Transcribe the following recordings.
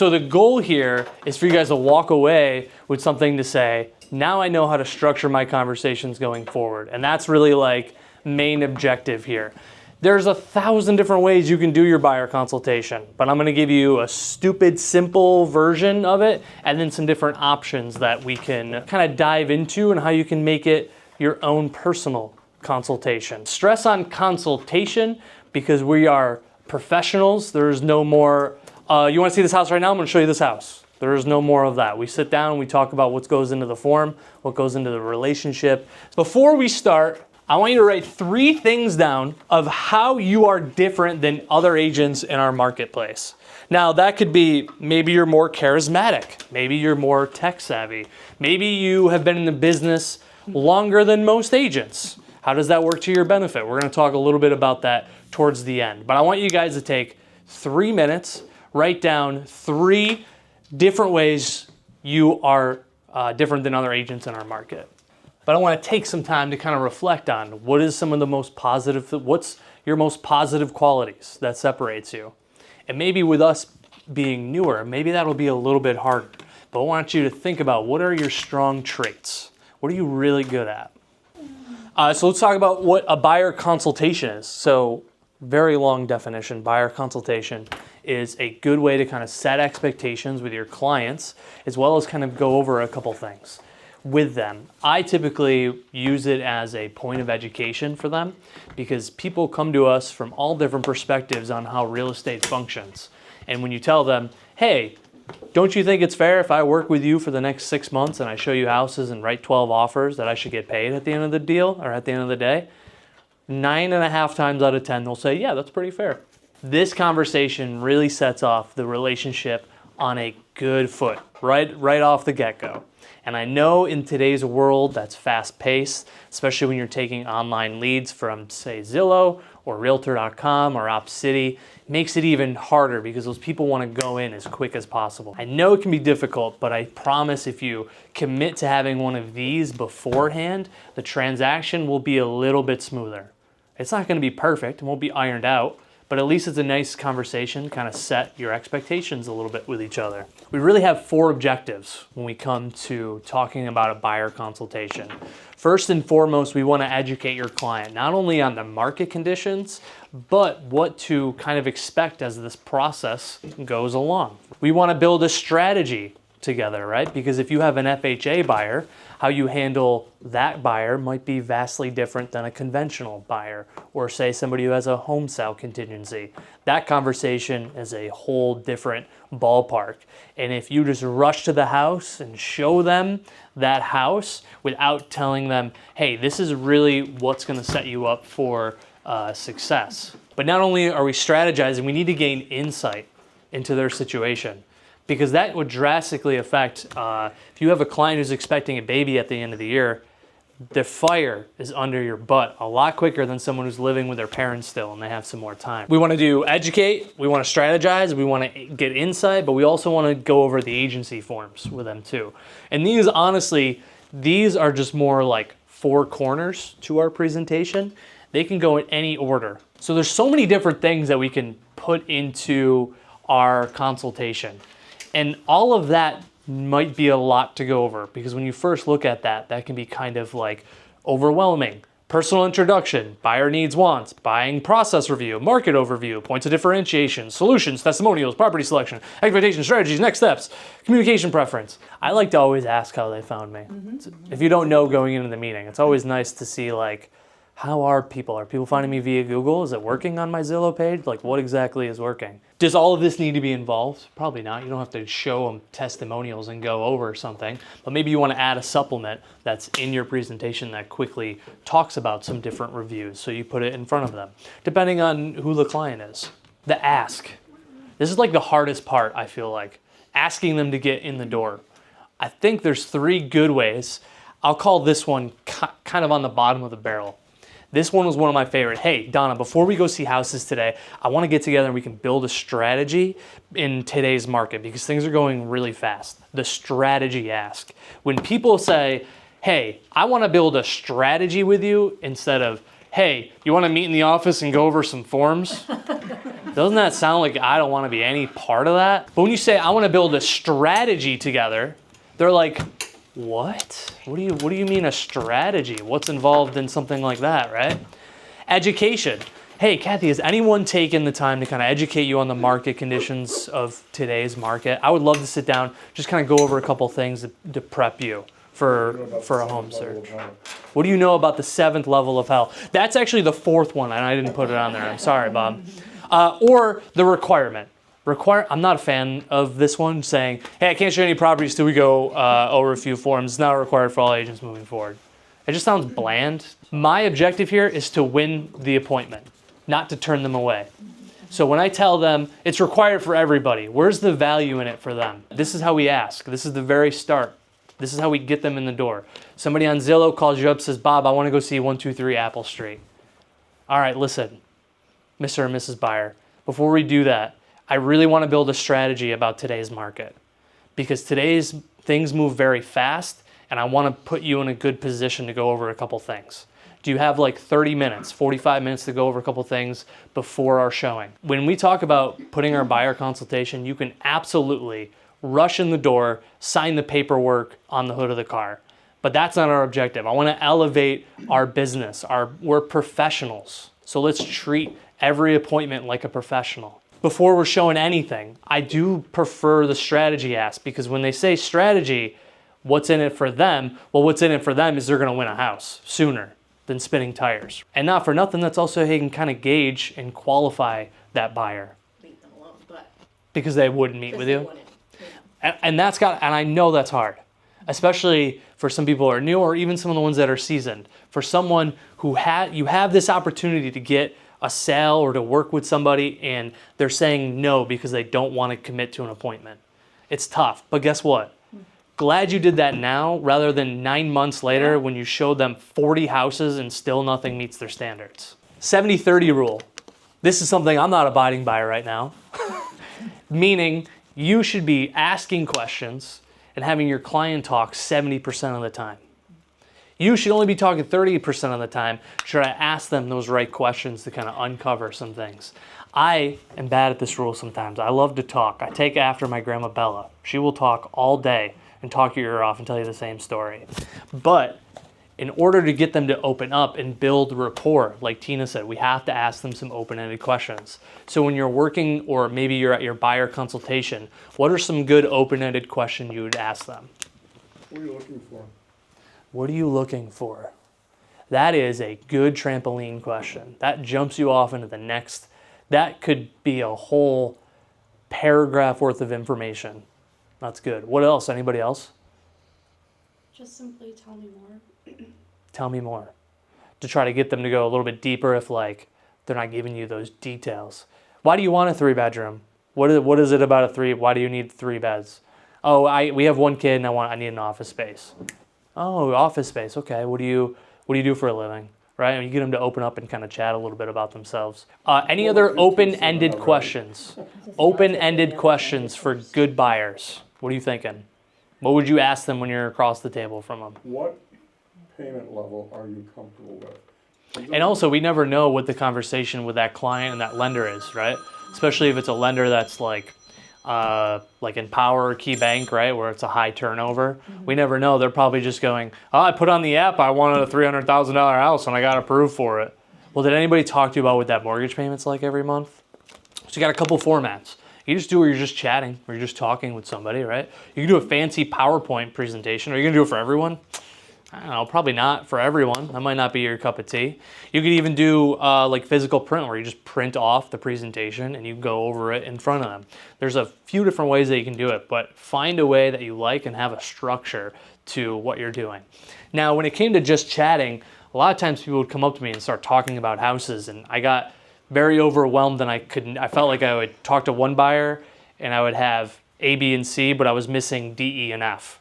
So the goal here is for you guys to walk away with something to say, now I know how to structure my conversations going forward. And that's really like main objective here. There's 1,000 different ways you can do your buyer consultation, but I'm gonna give you a stupid, simple version of it, and then some different options that we can kind of dive into and how you can make it your own personal consultation. Stress on consultation because we are professionals. There's no more, you wanna see this house right now? I'm gonna show you this house. There is no more of that. We sit down and we talk about what goes into the form, what goes into the relationship. Before we start, I want you to write 3 things down of how you are different than other agents in our marketplace. Now that could be, maybe you're more charismatic, maybe you're more tech savvy, maybe you have been in the business longer than most agents. How does that work to your benefit? We're gonna talk a little bit about that towards the end. But I want you guys to take 3 minutes, write down 3 different ways you are different than other agents in our market. But I want to take some time to kind of reflect on what is some of the most positive, what's your most positive qualities that separates you. And maybe with us being newer, maybe that'll be a little bit harder. But I want you to think about what are your strong traits? What are you really good at? So let's talk about what a buyer consultation is. So very long definition, buyer consultation is a good way to kind of set expectations with your clients, as well as kind of go over a couple things with them. I typically use it as a point of education for them because people come to us from all different perspectives on how real estate functions. And when you tell them, hey, don't you think it's fair if I work with you for the next 6 months and I show you houses and write 12 offers that I should get paid at the end of the deal or at the end of the day? 9.5 times out of 10, they'll say, yeah, that's pretty fair. This conversation really sets off the relationship on a good foot, right off the get-go. And I know in today's world that's fast-paced, especially when you're taking online leads from, say, Zillow or Realtor.com or OpCity, makes it even harder because those people want to go in as quick as possible. I know it can be difficult, but I promise if you commit to having one of these beforehand, the transaction will be a little bit smoother. It's not going to be perfect, it won't be ironed out, but at least it's a nice conversation, kind of set your expectations a little bit with each other. We really have 4 objectives when we come to talking about a buyer consultation. First and foremost, we want to educate your client, not only on the market conditions, but what to kind of expect as this process goes along. We want to build a strategy together, right? Because if you have an FHA buyer, how you handle that buyer might be vastly different than a conventional buyer, or say somebody who has a home sale contingency. That conversation is a whole different ballpark. And if you just rush to the house and show them that house without telling them, hey, this is really what's gonna set you up for success. But not only are we strategizing, we need to gain insight into their situation, because that would drastically affect, if you have a client who's expecting a baby at the end of the year, the fire is under your butt a lot quicker than someone who's living with their parents still and they have some more time. We want to do educate, we want to strategize, we want to get insight, but we also want to go over the agency forms with them too. And these, honestly, these are just more like 4 corners to our presentation. They can go in any order. So there's so many different things that we can put into our consultation. And all of that might be a lot to go over because when you first look at that, that can be kind of like overwhelming. Personal introduction, buyer needs, wants, buying process review, market overview, points of differentiation, solutions, testimonials, property selection, expectations, strategies, next steps, communication preference. I like to always ask how they found me. If you don't know going into the meeting, it's always nice to see like, how are people? Are people finding me via Google? Is it working on my Zillow page? Like what exactly is working? Does all of this need to be involved? Probably not. You don't have to show them testimonials and go over something, but maybe you want to add a supplement that's in your presentation that quickly talks about some different reviews. So you put it in front of them, depending on who the client is. The ask. This is like the hardest part, I feel like, asking them to get in the door. I think there's 3 good ways. I'll call this one kind of on the bottom of the barrel. This one was one of my favorite. Hey, Donna, before we go see houses today, I want to get together and we can build a strategy in today's market because things are going really fast. The strategy ask. When people say, hey, I want to build a strategy with you instead of, hey, you want to meet in the office and go over some forms? Doesn't that sound like I don't want to be any part of that? But when you say, I want to build a strategy together, they're like, what? What do you mean a strategy? What's involved in something like that, right? Education. Hey, Kathy, has anyone taken the time to kind of educate you on the market conditions of today's market? I would love to sit down, just kind of go over a couple things to prep you for a home search. What do you know about the 7th level of hell? That's actually the 4th one, and I didn't put it on there. I'm sorry, Bob. Or the requirement. I'm not a fan of this one saying, hey, I can't show any properties till we go over a few forms. It's not required for all agents moving forward. It just sounds bland. My objective here is to win the appointment, not to turn them away. So when I tell them it's required for everybody, where's the value in it for them? This is how we ask. This is the very start. This is how we get them in the door. Somebody on Zillow calls you up, says, Bob, I want to go see 123 Apple Street. All right, listen, Mr. and Mrs. Buyer, before we do that, I really want to build a strategy about today's market because today's things move very fast and I want to put you in a good position to go over a couple things. Do you have like 30 minutes, 45 minutes to go over a couple things before our showing? When we talk about putting our buyer consultation, you can absolutely rush in the door, sign the paperwork on the hood of the car. But that's not our objective. I want to elevate our business. We're professionals. So let's treat every appointment like a professional. Before we're showing anything, I do prefer the strategy ask because when they say strategy, what's in it for them? Well, what's in it for them is they're going to win a house sooner than spinning tires. And not for nothing, that's also how you can kind of gauge and qualify that buyer. Leave them alone, but because they wouldn't meet with you. Yeah. And I know that's hard, especially for some people who are new or even some of the ones that are seasoned. For someone who you have this opportunity to get a sale or to work with somebody and they're saying no because they don't want to commit to an appointment. It's tough, but guess what? Glad you did that now rather than 9 months later when you showed them 40 houses and still nothing meets their standards. 70-30 rule. This is something I'm not abiding by right now. Meaning you should be asking questions and having your client talk 70% of the time. You should only be talking 30% of the time. Should I ask them those right questions to kind of uncover some things? I am bad at this rule sometimes. I love to talk. I take after my grandma Bella. She will talk all day and talk your ear off and tell you the same story. But in order to get them to open up and build rapport, like Tina said, we have to ask them some open-ended questions. So when you're working or maybe you're at your buyer consultation, what are some good open-ended questions you would ask them? What are you looking for? What are you looking for? That is a good trampoline question. That jumps you off into the next. That could be a whole paragraph worth of information. That's good. What else? Anybody else? Just simply tell me more. Tell me more. To try to get them to go a little bit deeper if like they're not giving you those details. Why do you want a 3-bedroom? What is it about a 3? Why do you need 3 beds? Oh, we have 1 kid and I need an office space. Oh, office space. Okay. What do you do for a living? Right? And you get them to open up and kind of chat a little bit about themselves. Any other open-ended questions? Open-ended questions for good buyers. What are you thinking? What would you ask them when you're across the table from them? What payment level are you comfortable with? And also, we never know what the conversation with that client and that lender is, right? Especially if it's a lender that's like Empower or Key Bank, right, where it's a high turnover. Mm-hmm. We never know. They're probably just going, oh, I put on the app, I wanted a $300,000 house and I got approved for it. Well, did anybody talk to you about what that mortgage payment's like every month? So you got a couple formats. You just do where you're just chatting, or you're just talking with somebody, right? You can do a fancy PowerPoint presentation. Are you gonna do it for everyone? I don't know, probably not for everyone. That might not be your cup of tea. You could even do like physical print where you just print off the presentation and you go over it in front of them. There's a few different ways that you can do it, but find a way that you like and have a structure to what you're doing. Now, when it came to just chatting, a lot of times people would come up to me and start talking about houses, and I got very overwhelmed and I felt like I would talk to one buyer and I would have A, B, and C, but I was missing D, E, and F.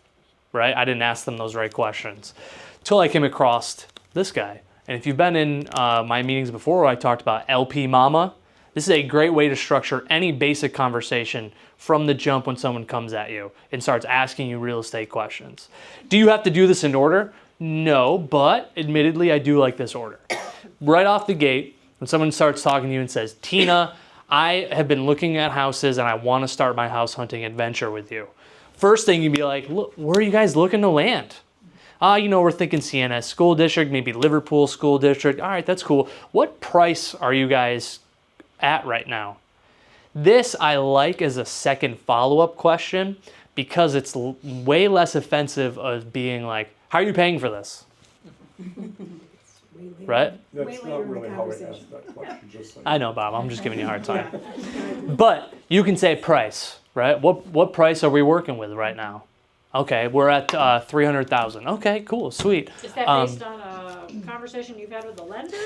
Right? I didn't ask them those right questions till I came across this guy. And if you've been in my meetings before where I talked about LP Mama, this is a great way to structure any basic conversation from the jump when someone comes at you and starts asking you real estate questions. Do you have to do this in order? No, but admittedly, I do like this order. right off the gate, when someone starts talking to you and says, Tina, I have been looking at houses and I want to start my house hunting adventure with you. First thing you'd be like, look, where are you guys looking to land? We're thinking CNS school district, maybe Liverpool school district. All right, that's cool. What price are you guys at right now? This I like as a second follow-up question because it's way less offensive of being like, how are you paying for this? Right? That's not really how we ask that question, just so. I know, Bob, I'm just giving you a hard time. But you can say price, right? What price are we working with right now? Okay, we're at 300,000. Okay, cool, sweet. Is that based on a conversation you've had with the lender?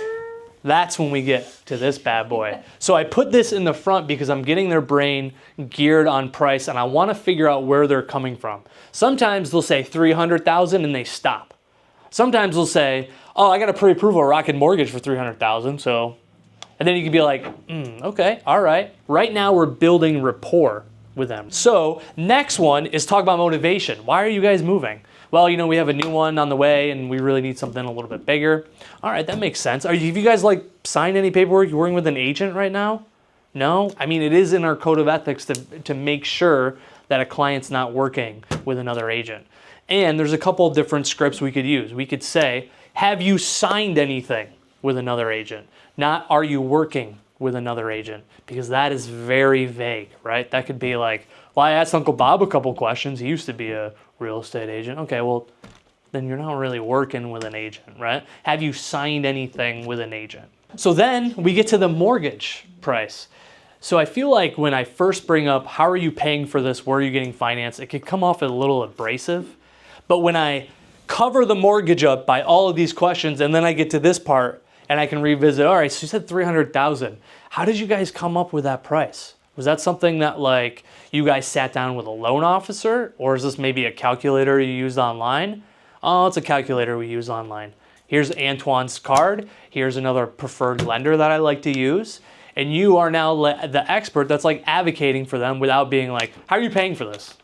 That's when we get to this bad boy. So I put this in the front because I'm getting their brain geared on price and I want to figure out where they're coming from. Sometimes they'll say 300,000 and they stop. Sometimes they'll say, oh, I got a pre-approval Rocket Mortgage for 300,000, so. And then you can be like, okay, all right. Right now we're building rapport with them. So next one is talk about motivation. Why are you guys moving? Well, we have a new one on the way and we really need something a little bit bigger. All right, that makes sense. Have you guys signed any paperwork? You're working with an agent right now? No? I mean, it is in our code of ethics to make sure that a client's not working with another agent. And there's a couple of different scripts we could use. We could say, have you signed anything with another agent? Not, are you working with another agent? Because that is very vague, right? That could be like, well, I asked Uncle Bob a couple questions. He used to be a real estate agent. Okay, well, then you're not really working with an agent, right? Have you signed anything with an agent? So then we get to the mortgage price. So I feel like when I first bring up, how are you paying for this? Where are you getting financed? It could come off a little abrasive. But when I cover the mortgage up by all of these questions and then I get to this part and I can revisit, all right, so you said 300,000. How did you guys come up with that price? Was that something that you guys sat down with a loan officer, or is this maybe a calculator you used online? Oh, it's a calculator we use online. Here's Antoine's card. Here's another preferred lender that I like to use. And you are now the expert that's advocating for them without being like, how are you paying for this?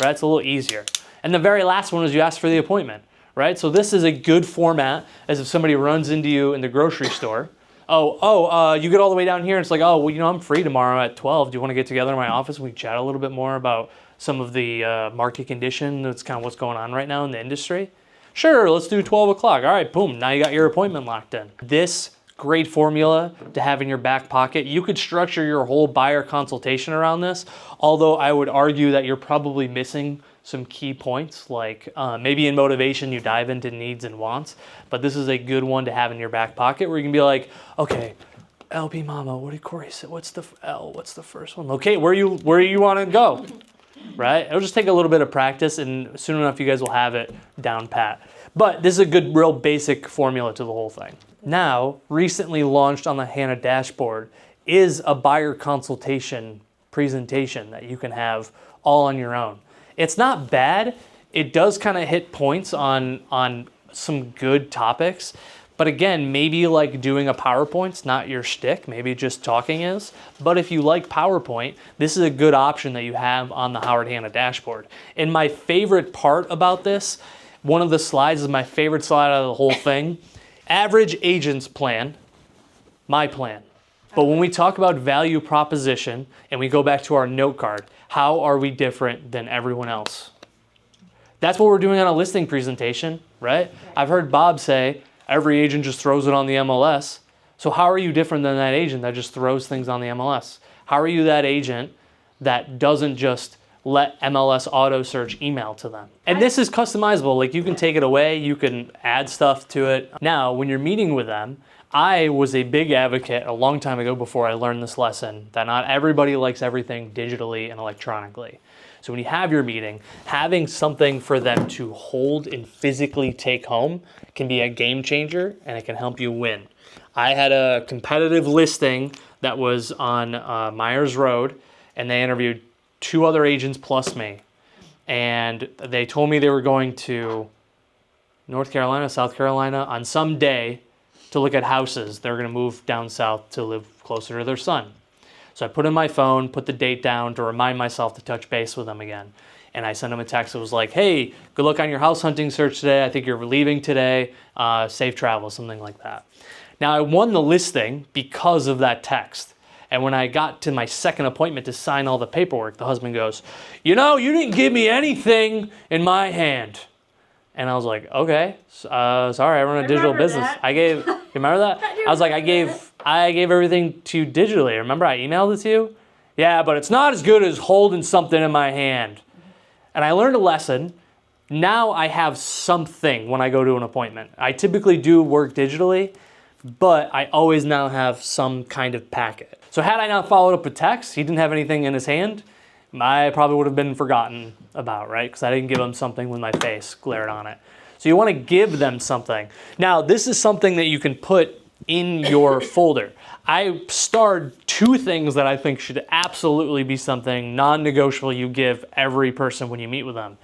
Right? It's a little easier. And the very last one is you ask for the appointment, right? So this is a good format as if somebody runs into you in the grocery store. You get all the way down here and it's like, oh, well, I'm free tomorrow at 12. Do you want to get together in my office and we chat a little bit more about some of the market condition? That's kind of what's going on right now in the industry. Sure, let's do 12 o'clock. All right, boom, now you got your appointment locked in. This great formula to have in your back pocket. You could structure your whole buyer consultation around this, although I would argue that you're probably missing some key points, maybe in motivation you dive into needs and wants, but this is a good one to have in your back pocket where you can be like, okay, LB Mama, what did Corey say? What's the L? What's the first one? Okay, where you want to go, right? It'll just take a little bit of practice and soon enough you guys will have it down pat. But this is a good, real basic formula to the whole thing. Now, recently launched on the HANA dashboard is a buyer consultation presentation that you can have all on your own. It's not bad. It does kind of hit points on some good topics. But again, maybe doing a PowerPoint's not your shtick. Maybe just talking is. But if you like PowerPoint, this is a good option that you have on the Howard Hanna dashboard. And my favorite part about this, one of the slides is my favorite slide out of the whole thing. Average agent's plan, my plan. But when we talk about value proposition and we go back to our note card, how are we different than everyone else? That's what we're doing on a listing presentation, right? I've heard Bob say every agent just throws it on the MLS. So how are you different than that agent that just throws things on the MLS? How are you that agent that doesn't just let MLS auto search email to them? And this is customizable. You can take it away, you can add stuff to it. Now, when you're meeting with them, I was a big advocate a long time ago before I learned this lesson that not everybody likes everything digitally and electronically. So when you have your meeting, having something for them to hold and physically take home can be a game changer and it can help you win. I had a competitive listing that was on Myers Road and they interviewed 2 other agents plus me. And they told me they were going to North Carolina, South Carolina on some day to look at houses. They're going to move down south to live closer to their son. So I put in my phone, put the date down to remind myself to touch base with them again. And I sent them a text that was like, hey, good luck on your house hunting search today. I think you're leaving today. Safe travel, something like that. Now I won the listing because of that text. And when I got to my second appointment to sign all the paperwork, the husband goes, you know, you didn't give me anything in my hand. And I was like, okay, sorry, I run a digital business. That. You remember that? I was like, I gave everything to you digitally. Remember I emailed it to you? Yeah, but it's not as good as holding something in my hand. And I learned a lesson. Now I have something when I go to an appointment. I typically do work digitally, but I always now have some kind of packet. So had I not followed up with text, he didn't have anything in his hand, I probably would have been forgotten about, right? Because I didn't give them something with my face glared on it. So you want to give them something. Now, this is something that you can put in your folder. I starred 2 things that I think should absolutely be something non-negotiable you give every person when you meet with them.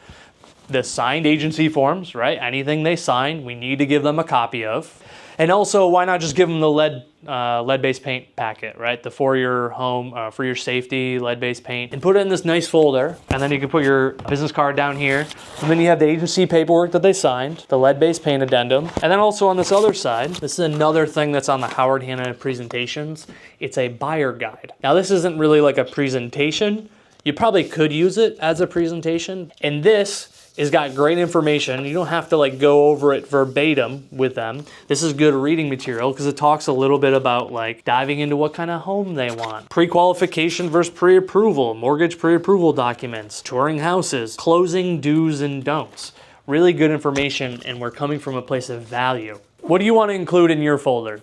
The signed agency forms, right? Anything they sign, we need to give them a copy of. And also, why not just give them the lead-based paint packet, right? The for your home, for your safety, lead-based paint, and put it in this nice folder. And then you can put your business card down here. And then you have the agency paperwork that they signed, the lead-based paint addendum. And then also on this other side, this is another thing that's on the Howard Hanna presentations. It's a buyer guide. Now, this isn't really like a presentation. You probably could use it as a presentation. And this has got great information. You don't have to like go over it verbatim with them. This is good reading material because it talks a little bit about like diving into what kind of home they want. Pre-qualification versus pre-approval, mortgage pre-approval documents, touring houses, closing do's and don'ts. Really good information, and we're coming from a place of value. What do you want to include in your folder?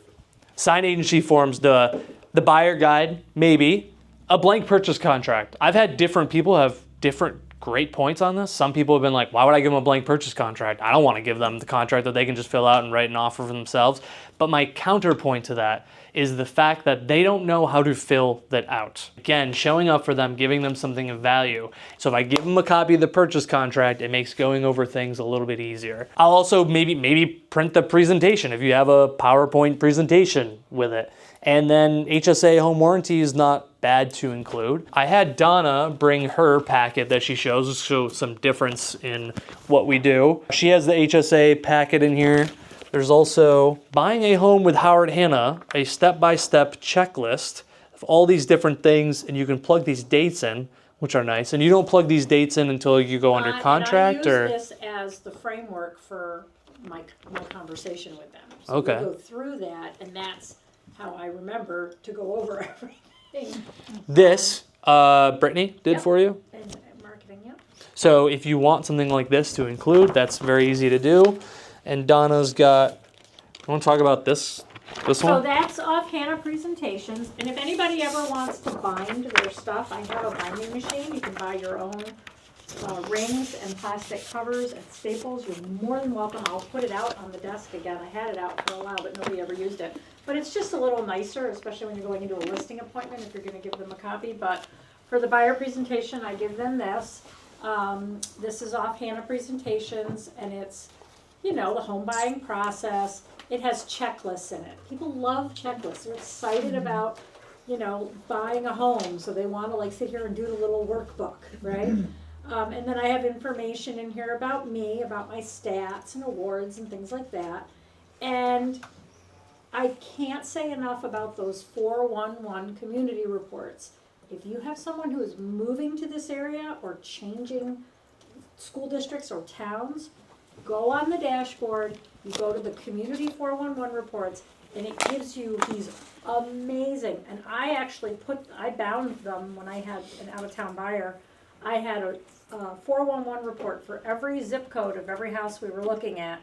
Signed agency forms, the buyer guide, maybe. A blank purchase contract. I've had different people have different great points on this. Some people have been like, why would I give them a blank purchase contract? I don't want to give them the contract that they can just fill out and write an offer for themselves. But my counterpoint to that is the fact that they don't know how to fill that out. Again, showing up for them, giving them something of value. So if I give them a copy of the purchase contract, it makes going over things a little bit easier. I'll also maybe print the presentation if you have a PowerPoint presentation with it. And then HSA home warranty is not bad to include. I had Donna bring her packet that she shows to show some difference in what we do. She has the HSA packet in here. There's also buying a home with Howard Hanna, a step-by-step checklist of all these different things, and you can plug these dates in, which are nice. And you don't plug these dates in until you go under contract, and I or use this as the framework for my conversation with them. So Okay. we go through that, and that's how I remember to go over everything. this Brittany did Yep. for you. And marketing, yep. So if you want something like this to include, that's very easy to do. And Donna's got, I want to talk about this So one? that's off Hanna Presentations, and if anybody ever wants to bind their stuff, I have a binding machine. You can buy your own rings and plastic covers at Staples. You're more than welcome. I'll put it out on the desk again. I had it out for a while, but nobody ever used it. But it's just a little nicer, especially when you're going into a listing appointment, if you're gonna give them a copy. But for the buyer presentation, I give them this. This is off Hanna Presentations, and it's, you know, the home buying process. It has checklists in it. People love checklists. They're excited about, you know, buying a home, so they want to like sit here and do the little workbook, right? And then I have information in here about me, about my stats and awards and things like that. And I can't say enough about those 411 community reports. If you have someone who is moving to this area or changing school districts or towns, go on the dashboard, you go to the community 411 reports, and it gives you these amazing, and I actually I bound them when I had an out-of-town buyer. I had a 411 report for every zip code of every house we were looking at,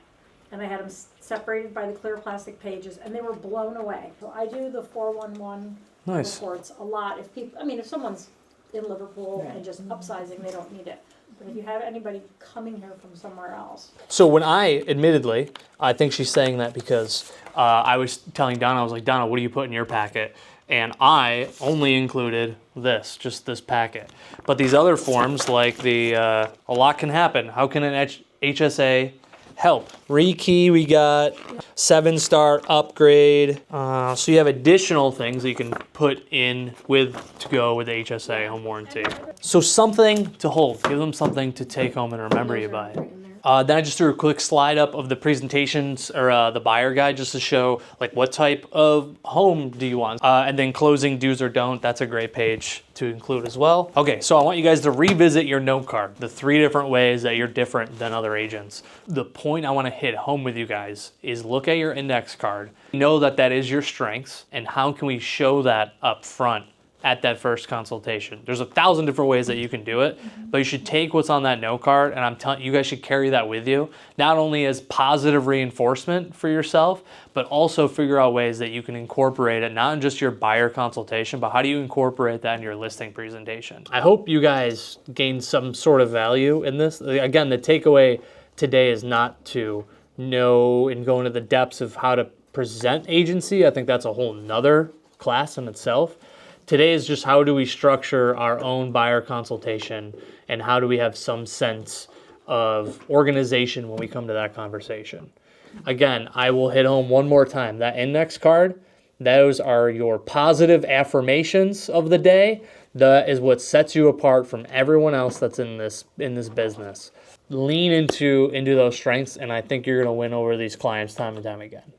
and I had them separated by the clear plastic pages, and they were blown away. So I do the 411 Nice. reports a lot. If someone's in Liverpool and just upsizing, they don't need it. But if you have anybody coming here from somewhere else. So when admittedly, I think she's saying that because I was telling Donna, I was like, Donna, what do you put in your packet? And I only included just this packet. But these other forms, like a lot can happen. How can an HSA help? Rekey, we got 7-star upgrade. So you have additional things that you can put in to go with the HSA home warranty. So something to hold. Give them something to take home and remember you by. Right in there. Then I just threw a quick slide up of the presentations or the buyer guide just to show like what type of home do you want. And then closing do's or don't, that's a great page to include as well. Okay, so I want you guys to revisit your note card, the 3 different ways that you're different than other agents. The point I want to hit home with you guys is look at your index card, know that that is your strengths, and how can we show that up front at that first consultation. There's 1,000 different ways that you can do it, but you should take what's on that note card, and I'm telling you, guys should carry that with you, not only as positive reinforcement for yourself, but also figure out ways that you can incorporate it, not in just your buyer consultation, but how do you incorporate that in your listing presentation. I hope you guys gain some sort of value in this. Again, the takeaway today is not to know and go into the depths of how to present agency. I think that's a whole nother class in itself. Today is just how do we structure our own buyer consultation and how do we have some sense of organization when we come to that conversation. Again, I will hit home one more time. That index card, those are your positive affirmations of the day. That is what sets you apart from everyone else that's in this business. Lean into those strengths, and I think you're going to win over these clients time and time again.